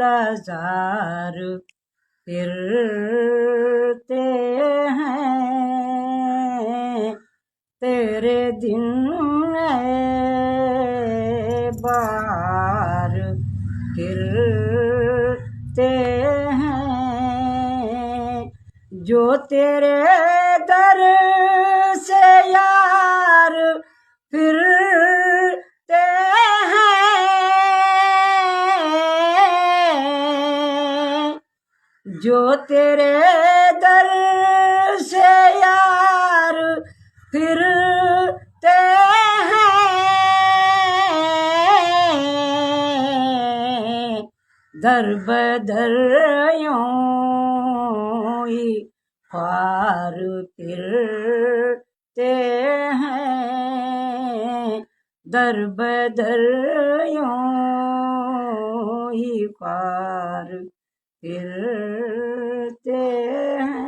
कालाजार फिरते हैं, तेरे दिन बार फिरते हैं, जो तेरे दर से यार फिरते हैं, जो तेरे दर से यार फिरते हैं, दर बदर यूं ही ख्वार फिरते हैं, दर बदर यूं ही ख्वार फिरते हैं।